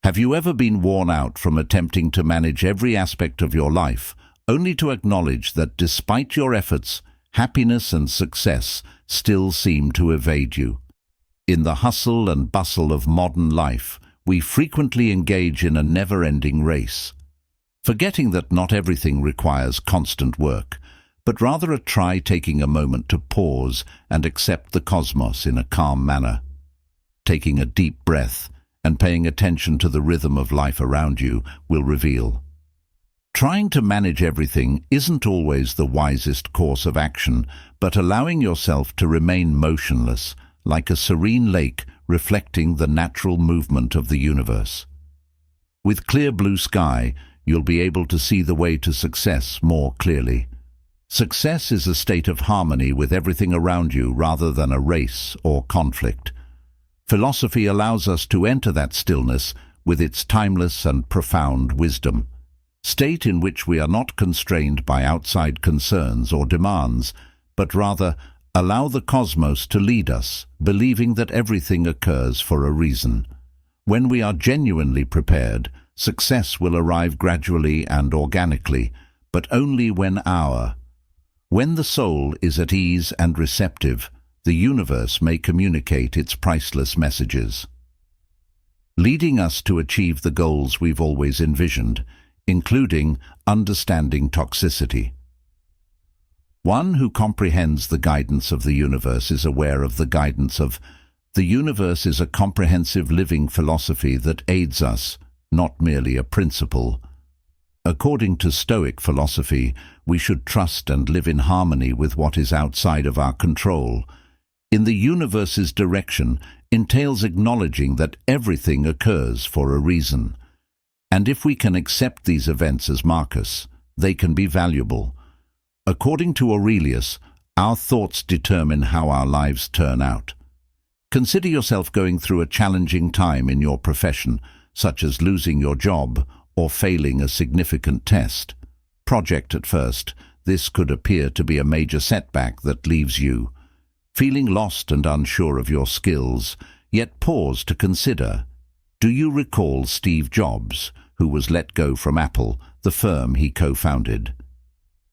Have you ever been worn out from attempting to manage every aspect of your life, only to acknowledge that despite your efforts, happiness and success still seem to evade you? In the hustle and bustle of modern life, we frequently engage in a never-ending race, forgetting that not everything requires constant work, but rather try taking a moment to pause and accept the cosmos in a calm manner. Taking a deep breath and paying attention to the rhythm of life around you will reveal. Trying to manage everything isn't always the wisest course of action, but allowing yourself to remain motionless, like a serene lake reflecting the natural movement of the universe. With clear blue sky, you'll be able to see the way to success more clearly. Success is a state of harmony with everything around you rather than a race or conflict. Philosophy allows us to enter that stillness with its timeless and profound wisdom, state in which we are not constrained by outside concerns or demands, but rather allow the cosmos to lead us, believing that everything occurs for a reason. When we are genuinely prepared, success will arrive gradually and organically, but only when the soul is at ease and receptive, the universe may communicate its priceless messages, leading us to achieve the goals we've always envisioned, including understanding toxicity. One who comprehends the guidance of the universe is aware of the guidance of the universe is a comprehensive living philosophy that aids us, not merely a principle. According to Stoic philosophy, we should trust and live in harmony with what is outside of our control. In the universe's direction entails acknowledging that everything occurs for a reason. And if we can accept these events as markers, they can be valuable. According to Aurelius, our thoughts determine how our lives turn out. Consider yourself going through a challenging time in your profession, such as losing your job or failing a significant project at first. This could appear to be a major setback that leaves you feeling lost and unsure of your skills, yet pause to consider. Do you recall Steve Jobs, who was let go from Apple, the firm he co-founded?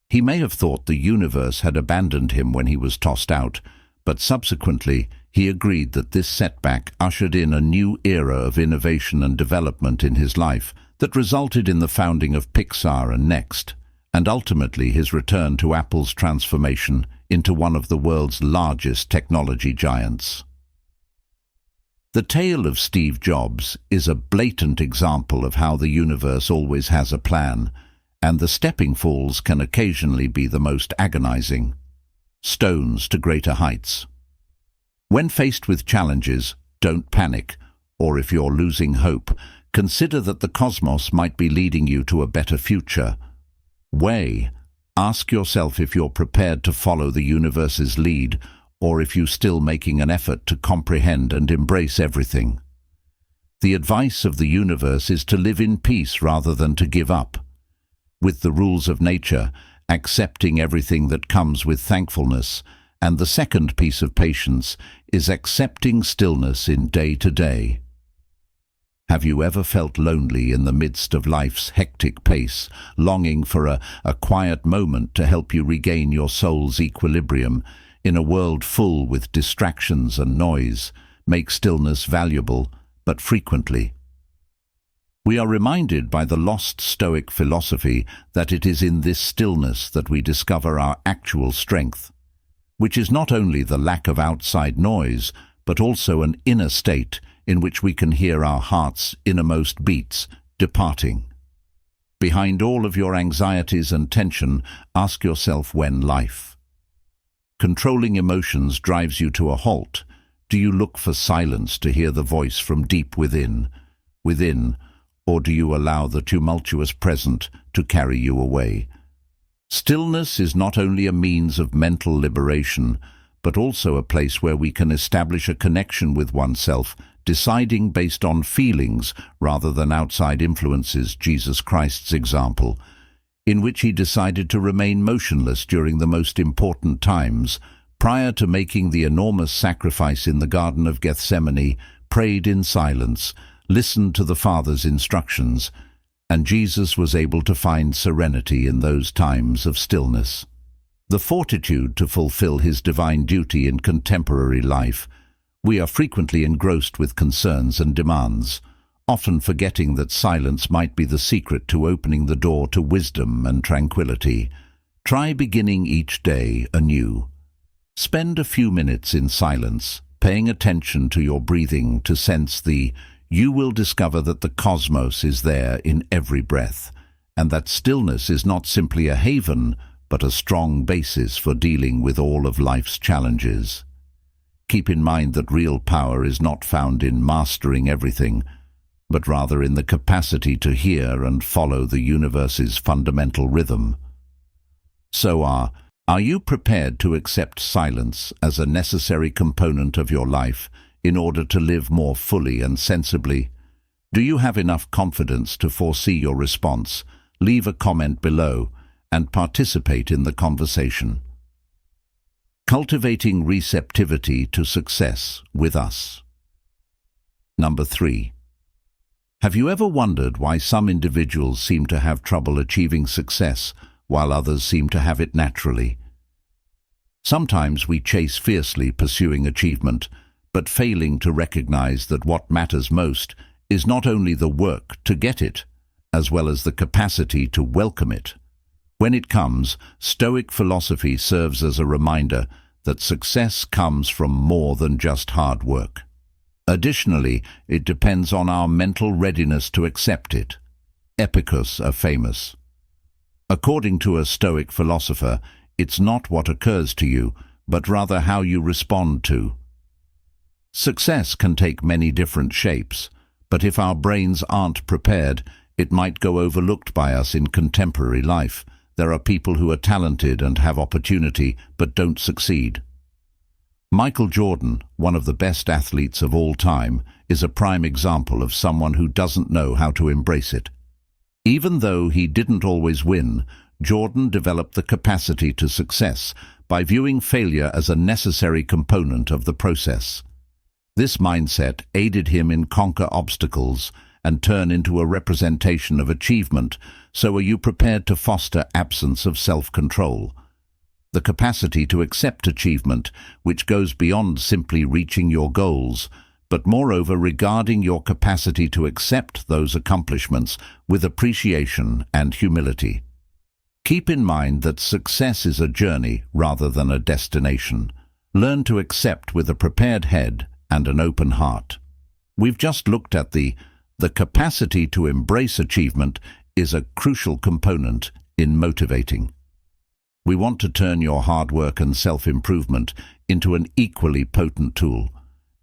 He may have thought the universe had abandoned him when he was tossed out, but subsequently he agreed that this setback ushered in a new era of innovation and development in his life that resulted in the founding of Pixar and Next, and ultimately his return to Apple's transformation into one of the world's largest technology giants. The tale of Steve Jobs is a blatant example of how the universe always has a plan, and the stepping falls can occasionally be the most agonizing stones to greater heights. When faced with challenges, don't panic, or if you're losing hope, consider that the cosmos might be leading you to a better future. Ask yourself if you're prepared to follow the universe's lead, or if you're still making an effort to comprehend and embrace everything. The advice of the universe is to live in peace rather than to give up. With the rules of nature, accepting everything that comes with thankfulness, and the second piece of patience is accepting stillness in day-to-day. Have you ever felt lonely in the midst of life's hectic pace, longing for a quiet moment to help you regain your soul's equilibrium? In a world full with distractions and noise, make stillness valuable, but frequently. We are reminded by the lost Stoic philosophy that it is in this stillness that we discover our actual strength, which is not only the lack of outside noise, but also an inner state in which we can hear our heart's innermost beats departing. Behind all of your anxieties and tension, ask yourself when life controlling emotions drives you to a halt. Do you look for silence to hear the voice from deep within, or do you allow the tumultuous present to carry you away? Stillness is not only a means of mental liberation, but also a place where we can establish a connection with oneself, deciding based on feelings rather than outside influences. Jesus Christ's example, in which he decided to remain motionless during the most important times, prior to making the enormous sacrifice in the Garden of Gethsemane, prayed in silence, listened to the Father's instructions, and Jesus was able to find serenity in those times of stillness. The fortitude to fulfill his divine duty in contemporary life. We are frequently engrossed with concerns and demands, often forgetting that silence might be the secret to opening the door to wisdom and tranquility. Try beginning each day anew. Spend a few minutes in silence, paying attention to your breathing to sense you will discover that the cosmos is there in every breath, and that stillness is not simply a haven, but a strong basis for dealing with all of life's challenges. Keep in mind that real power is not found in mastering everything, but rather in the capacity to hear and follow the universe's fundamental rhythm. So are you prepared to accept silence as a necessary component of your life in order to live more fully and sensibly? Do you have enough confidence to foresee your response? Leave a comment below and participate in the conversation. Cultivating receptivity to success with us. Number 3. Have you ever wondered why some individuals seem to have trouble achieving success while others seem to have it naturally? Sometimes we chase fiercely pursuing achievement, but failing to recognize that what matters most is not only the work to get it, as well as the capacity to welcome it. When it comes, Stoic philosophy serves as a reminder that success comes from more than just hard work. Additionally, it depends on our mental readiness to accept it. Epicus are famous. According to a Stoic philosopher, it's not what occurs to you, but rather how you respond to. Success can take many different shapes, but if our brains aren't prepared, it might go overlooked by us in contemporary life. There are people who are talented and have opportunity, but don't succeed. Michael Jordan, one of the best athletes of all time, is a prime example of someone who doesn't know how to embrace it. Even though he didn't always win, Jordan developed the capacity to success by viewing failure as a necessary component of the process. This mindset aided him in conquer obstacles and turn into a representation of achievement. So are you prepared to foster absence of self-control? The capacity to accept achievement, which goes beyond simply reaching your goals, but moreover regarding your capacity to accept those accomplishments with appreciation and humility. Keep in mind that success is a journey rather than a destination. Learn to accept with a prepared head and an open heart. We've just looked at the capacity to embrace achievement is a crucial component in motivating. We want to turn your hard work and self-improvement into an equally potent tool.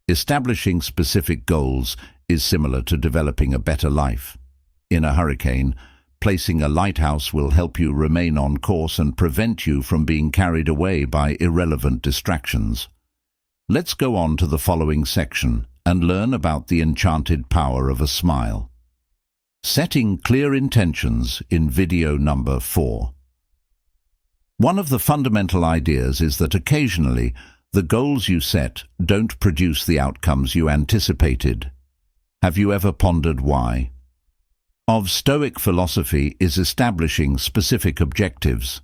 Establishing specific goals is similar to developing a better life. In a hurricane, placing a lighthouse will help you remain on course and prevent you from being carried away by irrelevant distractions. Let's go on to the following section and learn about the enchanted power of a smile. Setting clear intentions in video number 4. One of the fundamental ideas is that occasionally the goals you set don't produce the outcomes you anticipated. Have you ever pondered why? Of Stoic philosophy is establishing specific objectives.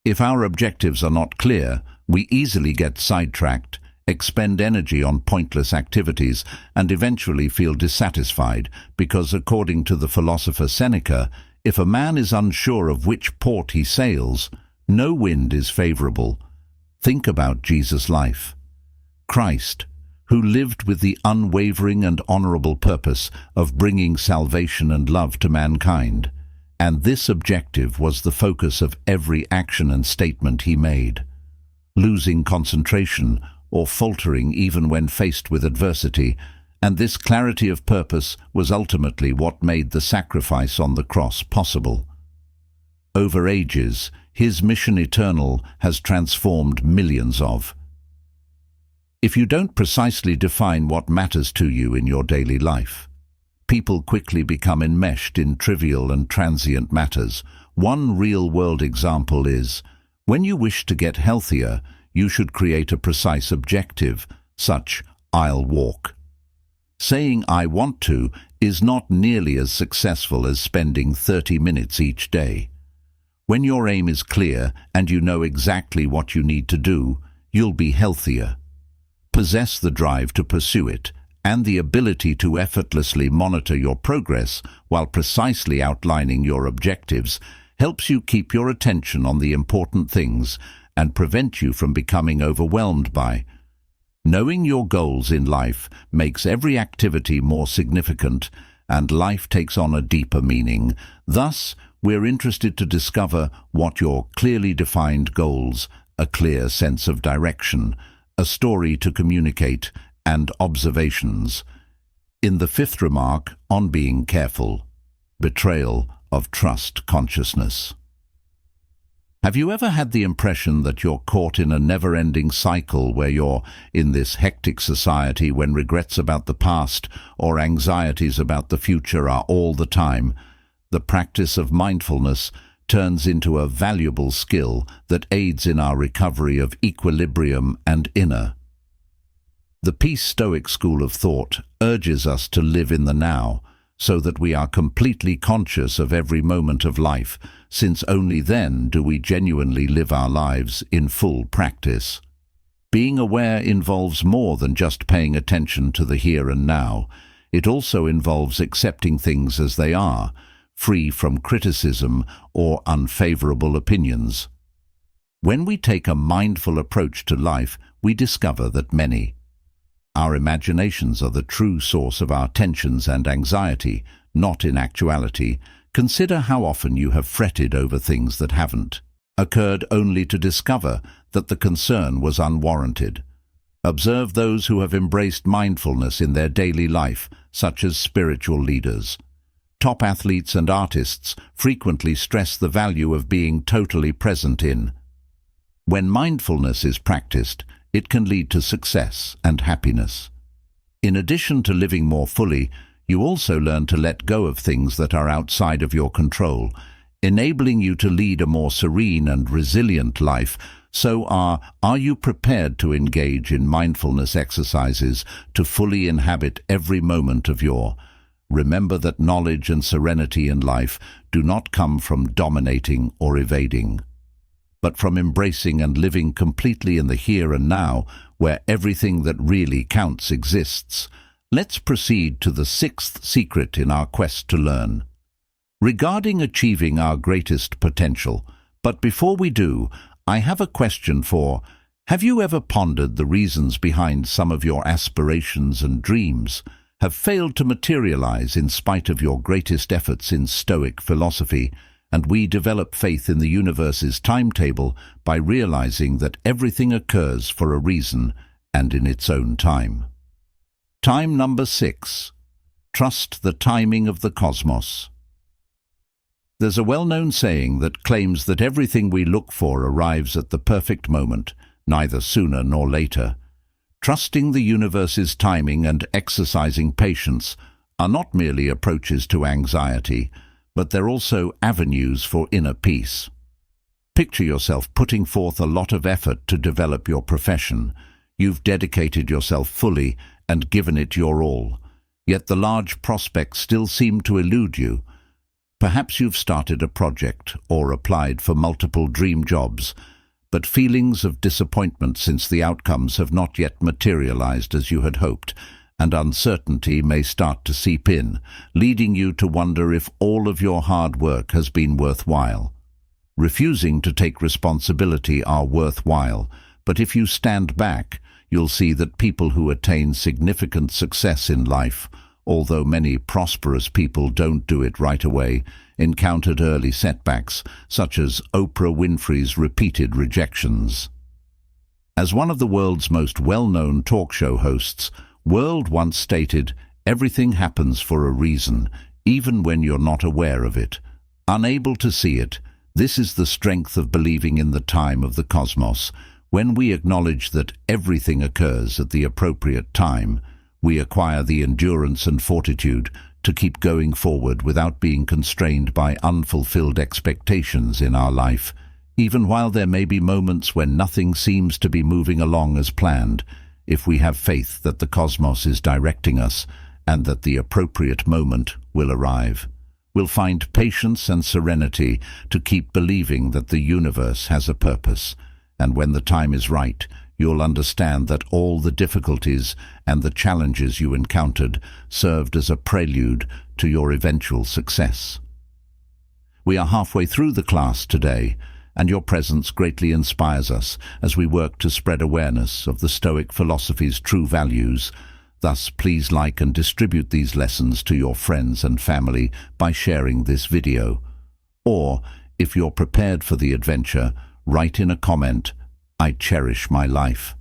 If our objectives are not clear, we easily get sidetracked, expend energy on pointless activities, and eventually feel dissatisfied because, according to the philosopher Seneca, if a man is unsure of which port he sails, no wind is favorable. Think about Jesus' life. Christ, who lived with the unwavering and honorable purpose of bringing salvation and love to mankind, and this objective was the focus of every action and statement he made. Losing concentration or faltering even when faced with adversity, and this clarity of purpose was ultimately what made the sacrifice on the cross possible. Over ages, his mission eternal has transformed millions of. If you don't precisely define what matters to you in your daily life, people quickly become enmeshed in trivial and transient matters. One real-world example is, when you wish to get healthier, you should create a precise objective, such, "I'll walk." Saying "I want to" is not nearly as successful as spending 30 minutes each day. When your aim is clear and you know exactly what you need to do, you'll be healthier. Possess the drive to pursue it, and the ability to effortlessly monitor your progress while precisely outlining your objectives helps you keep your attention on the important things and prevent you from becoming overwhelmed by. Knowing your goals in life makes every activity more significant, and life takes on a deeper meaning. Thus, we're interested to discover what your clearly defined goals, a clear sense of direction, a story to communicate, and observations. In the fifth remark on being careful, betrayal of trust consciousness. Have you ever had the impression that you're caught in a never-ending cycle where you're in this hectic society when regrets about the past or anxieties about the future are all the time? The practice of mindfulness turns into a valuable skill that aids in our recovery of equilibrium and inner. The Peace Stoic school of thought urges us to live in the now, so that we are completely conscious of every moment of life, since only then do we genuinely live our lives in full practice. Being aware involves more than just paying attention to the here and now. It also involves accepting things as they are, free from criticism or unfavorable opinions. When we take a mindful approach to life, we discover that our imaginations are the true source of our tensions and anxiety, not in actuality. Consider how often you have fretted over things that haven't occurred, only to discover that the concern was unwarranted. Observe those who have embraced mindfulness in their daily life, such as spiritual leaders. Top athletes and artists frequently stress the value of being totally present in. When mindfulness is practiced, it can lead to success and happiness. In addition to living more fully, you also learn to let go of things that are outside of your control, enabling you to lead a more serene and resilient life. So are you prepared to engage in mindfulness exercises to fully inhabit every moment of your? Remember that knowledge and serenity in life do not come from dominating or evading, but from embracing and living completely in the here and now, where everything that really counts exists. Let's proceed to the sixth secret in our quest to learn, regarding achieving our greatest potential. But before we do, I have a question have you ever pondered the reasons behind some of your aspirations and dreams have failed to materialize in spite of your greatest efforts? In Stoic philosophy, and we develop faith in the universe's timetable by realizing that everything occurs for a reason and in its own time. Time number 6. Trust the timing of the cosmos. There's a well-known saying that claims that everything we look for arrives at the perfect moment, neither sooner nor later. Trusting the universe's timing and exercising patience are not merely approaches to anxiety, but they're also avenues for inner peace. Picture yourself putting forth a lot of effort to develop your profession. You've dedicated yourself fully and given it your all, yet the large prospects still seem to elude you. Perhaps you've started a project or applied for multiple dream jobs, but feelings of disappointment since the outcomes have not yet materialized as you had hoped, and uncertainty may start to seep in, leading you to wonder if all of your hard work has been worthwhile. Refusing to take responsibility are worthwhile, but if you stand back, you'll see that people who attain significant success in life, although many prosperous people don't do it right away, encountered early setbacks, such as Oprah Winfrey's repeated rejections. As one of the world's most well-known talk show hosts, World once stated, "Everything happens for a reason, even when you're not aware of it." Unable to see it, this is the strength of believing in the time of the cosmos. When we acknowledge that everything occurs at the appropriate time, we acquire the endurance and fortitude to keep going forward without being constrained by unfulfilled expectations in our life. Even while there may be moments when nothing seems to be moving along as planned, if we have faith that the cosmos is directing us and that the appropriate moment will arrive. We'll find patience and serenity to keep believing that the universe has a purpose, and when the time is right, you'll understand that all the difficulties and the challenges you encountered served as a prelude to your eventual success. We are halfway through the class today, and your presence greatly inspires us as we work to spread awareness of the Stoic philosophy's true values. Thus, please like and distribute these lessons to your friends and family by sharing this video. Or, if you're prepared for the adventure, write in a comment, "I cherish my life."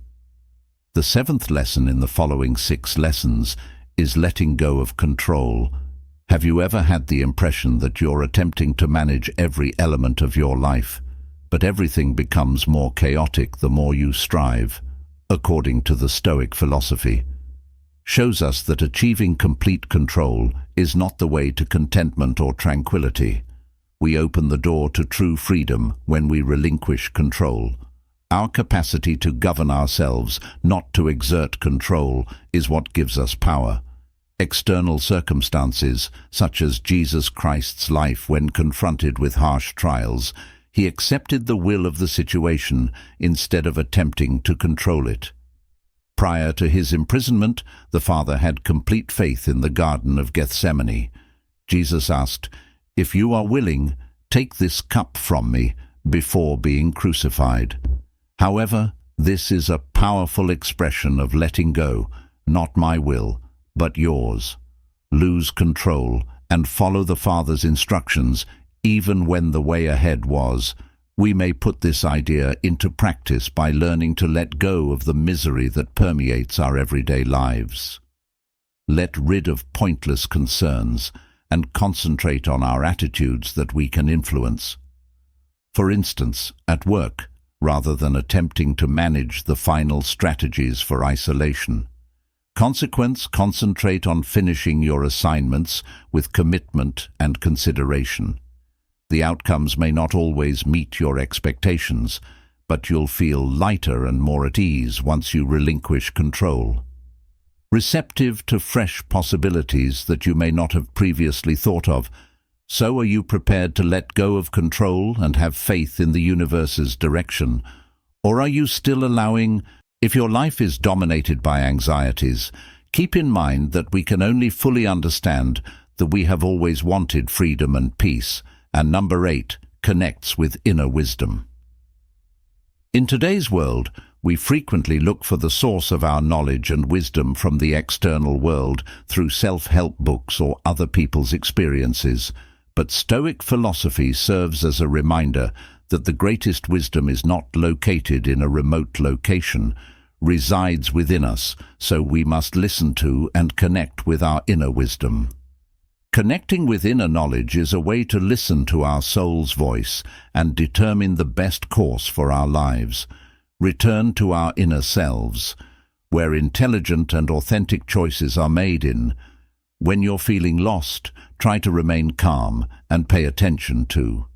The seventh lesson in the following 6 lessons is letting go of control. Have you ever had the impression that you're attempting to manage every element of your life, but everything becomes more chaotic the more you strive? According to the Stoic philosophy, shows us that achieving complete control is not the way to contentment or tranquility. We open the door to true freedom when we relinquish control. Our capacity to govern ourselves, not to exert control, is what gives us power. External circumstances, such as Jesus Christ's life when confronted with harsh trials, he accepted the will of the situation instead of attempting to control it. Prior to his imprisonment, the Father had complete faith in the Garden of Gethsemane. Jesus asked, "If you are willing, take this cup from me," before being crucified. However, this is a powerful expression of letting go, not my will, but yours. Lose control and follow the Father's instructions, even when the way ahead was. We may put this idea into practice by learning to let go of the misery that permeates our everyday lives. Let rid of pointless concerns and concentrate on our attitudes that we can influence. For instance, at work, rather than attempting to manage the final strategies for isolation. Concentrate on finishing your assignments with commitment and consideration. The outcomes may not always meet your expectations, but you'll feel lighter and more at ease once you relinquish control. Receptive to fresh possibilities that you may not have previously thought of. So are you prepared to let go of control and have faith in the universe's direction? Or are you still allowing? If your life is dominated by anxieties, keep in mind that we can only fully understand that we have always wanted freedom and peace, and number 8 connects with inner wisdom. In today's world, we frequently look for the source of our knowledge and wisdom from the external world through self-help books or other people's experiences, but Stoic philosophy serves as a reminder that the greatest wisdom is not located in a remote location, resides within us, so we must listen to and connect with our inner wisdom. Connecting with inner knowledge is a way to listen to our soul's voice and determine the best course for our lives. Return to our inner selves, where intelligent and authentic choices are made in. When you're feeling lost, try to remain calm and pay attention to.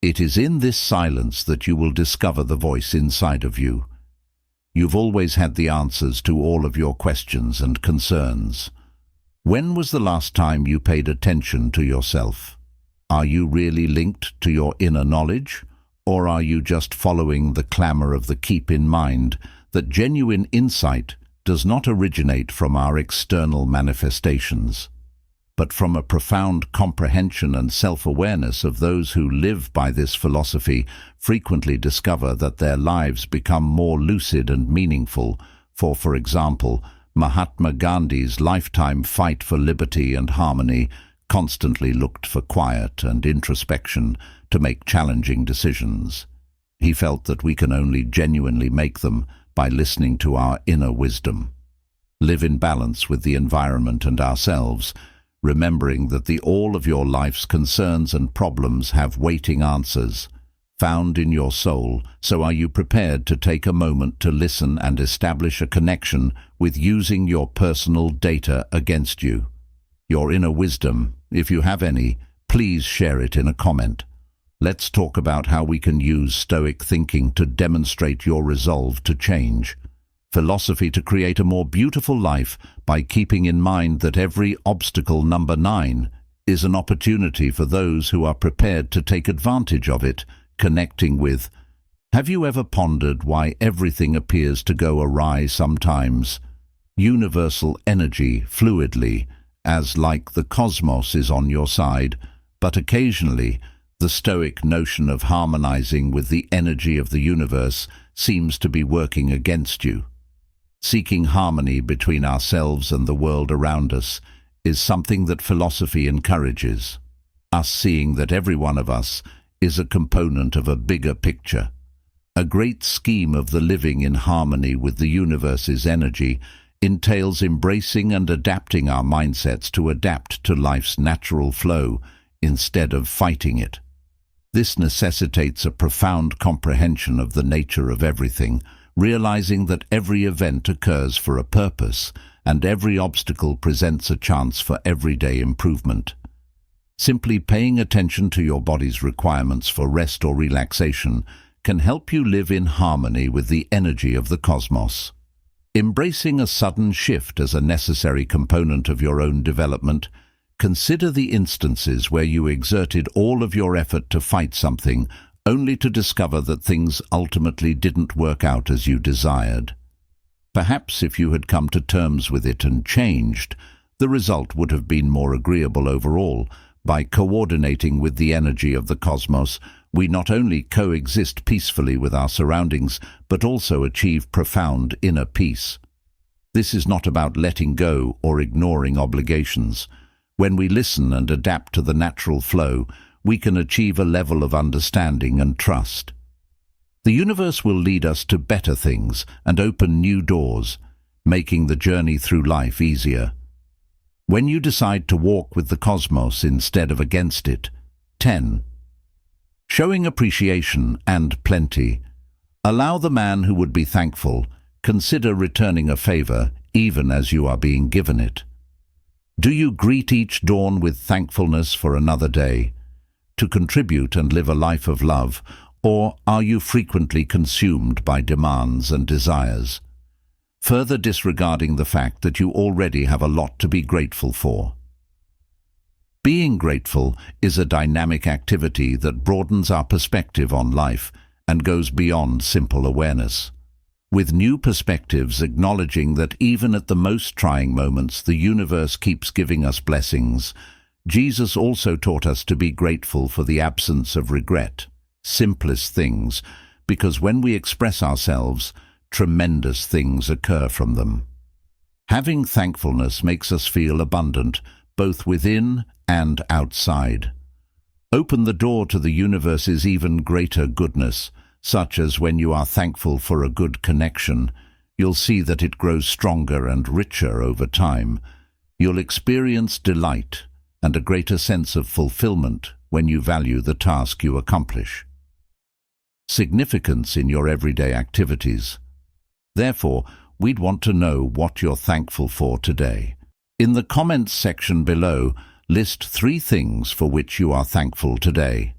It is in this silence that you will discover the voice inside of you. You've always had the answers to all of your questions and concerns. When was the last time you paid attention to yourself? Are you really linked to your inner knowledge? Or are you just following the clamor of the keep in mind that genuine insight does not originate from our external manifestations, but from a profound comprehension and self-awareness of those who live by this philosophy frequently discover that their lives become more lucid and meaningful. For example, Mahatma Gandhi's lifetime fight for liberty and harmony constantly looked for quiet and introspection to make challenging decisions. He felt that we can only genuinely make them by listening to our inner wisdom. Live in balance with the environment and ourselves, remembering that the all of your life's concerns and problems have waiting answers found in your soul. So are you prepared to take a moment to listen and establish a connection with using your personal data against you? Your inner wisdom, if you have any, please share it in a comment. Let's talk about how we can use Stoic thinking to demonstrate your resolve to change. philosophy to create a more beautiful life by keeping in mind that every obstacle, number 9, is an opportunity for those who are prepared to take advantage of it, connecting with. Have you ever pondered why everything appears to go awry sometimes? Universal energy, fluidly, as like the cosmos is on your side, but occasionally the Stoic notion of harmonizing with the energy of the universe seems to be working against you. Seeking harmony between ourselves and the world around us is something that philosophy encourages, us seeing that every one of us is a component of a bigger picture, a great scheme of the living in harmony with the universe's energy entails embracing and adapting our mindsets to adapt to life's natural flow instead of fighting it. This necessitates a profound comprehension of the nature of everything, realizing that every event occurs for a purpose and every obstacle presents a chance for everyday improvement. Simply paying attention to your body's requirements for rest or relaxation can help you live in harmony with the energy of the cosmos. Embracing a sudden shift as a necessary component of your own development, consider the instances where you exerted all of your effort to fight something only to discover that things ultimately didn't work out as you desired. Perhaps if you had come to terms with it and changed, the result would have been more agreeable overall. By coordinating with the energy of the cosmos, we not only coexist peacefully with our surroundings, but also achieve profound inner peace. This is not about letting go or ignoring obligations. When we listen and adapt to the natural flow, we can achieve a level of understanding and trust. The universe will lead us to better things and open new doors, making the journey through life easier. When you decide to walk with the cosmos instead of against it. 10. Showing appreciation and plenty. Allow the man who would be thankful, consider returning a favor even as you are being given it. Do you greet each dawn with thankfulness for another day, to contribute and live a life of love, or are you frequently consumed by demands and desires, further disregarding the fact that you already have a lot to be grateful for? Being grateful is a dynamic activity that broadens our perspective on life and goes beyond simple awareness. With new perspectives, acknowledging that even at the most trying moments the universe keeps giving us blessings, Jesus also taught us to be grateful for the absence of regret, simplest things, because when we express ourselves, tremendous things occur from them. Having thankfulness makes us feel abundant, both within and outside. Open the door to the universe's even greater goodness, such as when you are thankful for a good connection, you'll see that it grows stronger and richer over time. You'll experience delight and a greater sense of fulfillment when you value the task you accomplish. Significance in your everyday activities. Therefore, we'd want to know what you're thankful for today. In the comments section below, list 3 things for which you are thankful today.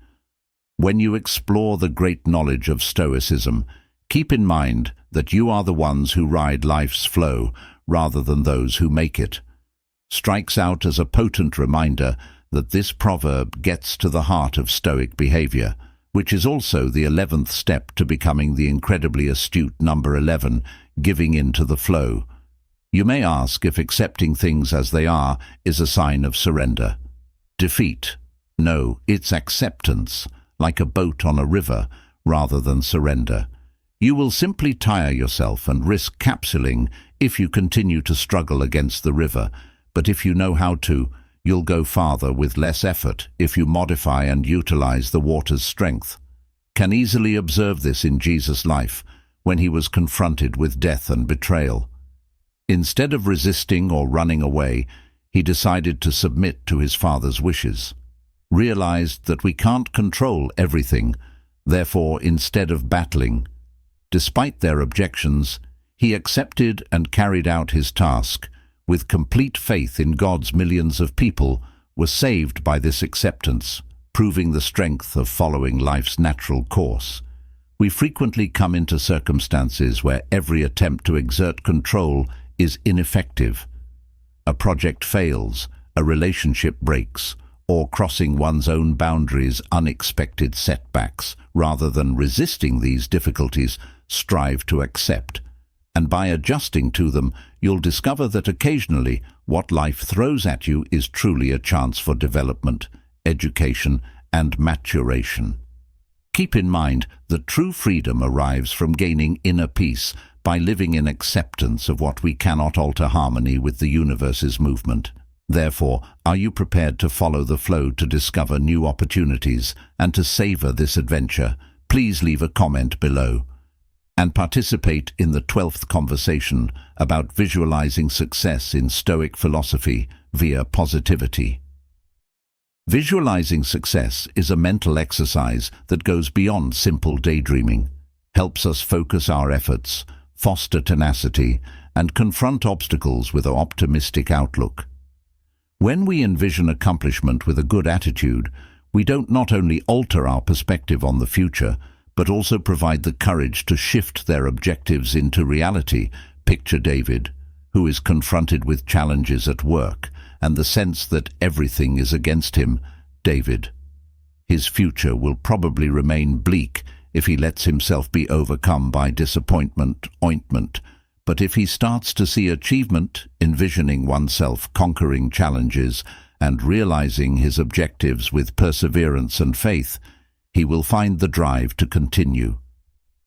When you explore the great knowledge of Stoicism, keep in mind that you are the ones who ride life's flow rather than those who make it. Strikes out as a potent reminder that this proverb gets to the heart of Stoic behavior, which is also the 11th step to becoming the incredibly astute number 11, giving in to the flow. You may ask if accepting things as they are is a sign of surrender. Defeat. No, it's acceptance, like a boat on a river, rather than surrender. You will simply tire yourself and risk capsizing if you continue to struggle against the river, but if you know how to, you'll go farther with less effort if you modify and utilize the water's strength. Can easily observe this in Jesus' life, when he was confronted with death and betrayal. Instead of resisting or running away, he decided to submit to his Father's wishes. Realized that we can't control everything, therefore instead of battling, despite their objections, he accepted and carried out his task, with complete faith in God's millions of people were saved by this acceptance, proving the strength of following life's natural course. We frequently come into circumstances where every attempt to exert control is ineffective. A project fails, a relationship breaks, or crossing one's own boundaries, unexpected setbacks. Rather than resisting these difficulties, strive to accept. And by adjusting to them, you'll discover that occasionally what life throws at you is truly a chance for development, education, and maturation. Keep in mind that true freedom arrives from gaining inner peace by living in acceptance of what we cannot alter, harmony with the universe's movement. Therefore, are you prepared to follow the flow to discover new opportunities and to savor this adventure? Please leave a comment below and participate in the 12th conversation about visualizing success in Stoic philosophy via positivity. Visualizing success is a mental exercise that goes beyond simple daydreaming, helps us focus our efforts, foster tenacity, and confront obstacles with an optimistic outlook. When we envision accomplishment with a good attitude, we don't not only alter our perspective on the future, but also provide the courage to shift their objectives into reality. Picture David, who is confronted with challenges at work and the sense that everything is against him. David. His future will probably remain bleak if he lets himself be overcome by disappointment. But if he starts to see achievement, envisioning oneself conquering challenges and realizing his objectives with perseverance and faith, he will find the drive to continue.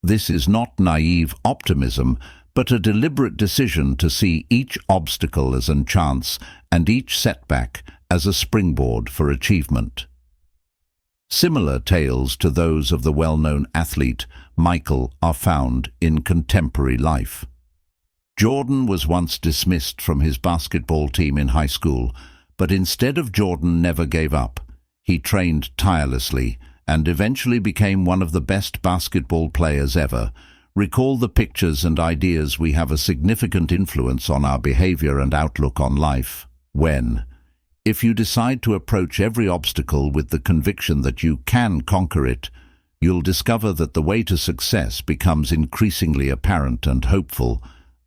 This is not naive optimism, but a deliberate decision to see each obstacle as a chance and each setback as a springboard for achievement. Similar tales to those of the well-known athlete Michael are found in contemporary life. Jordan was once dismissed from his basketball team in high school, but instead of Jordan never gave up. He trained tirelessly and eventually became one of the best basketball players ever. Recall the pictures and ideas we have a significant influence on our behavior and outlook on life. If you decide to approach every obstacle with the conviction that you can conquer it, you'll discover that the way to success becomes increasingly apparent and hopeful.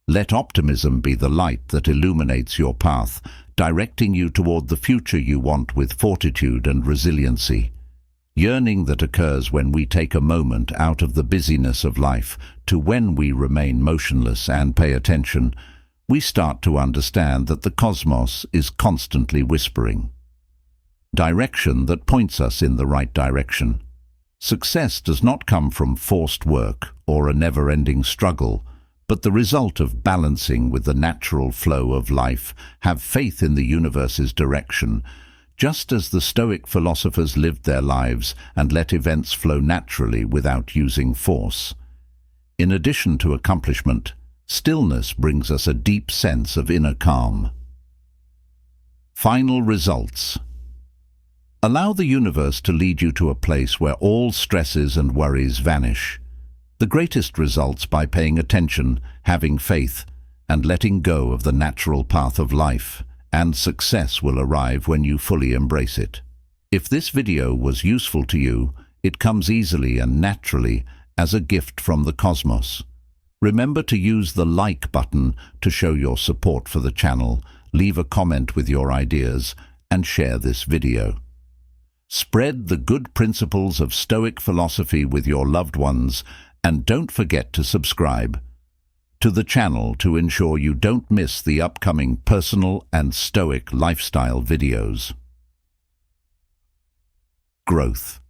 Let optimism be the light that illuminates your path, directing you toward the future you want with fortitude and resiliency. Yearning that occurs when we take a moment out of the busyness of life to when we remain motionless and pay attention, we start to understand that the cosmos is constantly whispering. Direction that points us in the right direction. Success does not come from forced work or a never-ending struggle, but the result of balancing with the natural flow of life. Have faith in the universe's direction, just as the Stoic philosophers lived their lives and let events flow naturally without using force. In addition to accomplishment, stillness brings us a deep sense of inner calm. Final results. Allow the universe to lead you to a place where all stresses and worries vanish. The greatest results by paying attention, having faith, and letting go of the natural path of life, and success will arrive when you fully embrace it. If this video was useful to you, it comes easily and naturally as a gift from the cosmos. Remember to use the like button to show your support for the channel, leave a comment with your ideas, and share this video. Spread the good principles of Stoic philosophy with your loved ones, and don't forget to subscribe to the channel to ensure you don't miss the upcoming personal and Stoic lifestyle videos. Growth.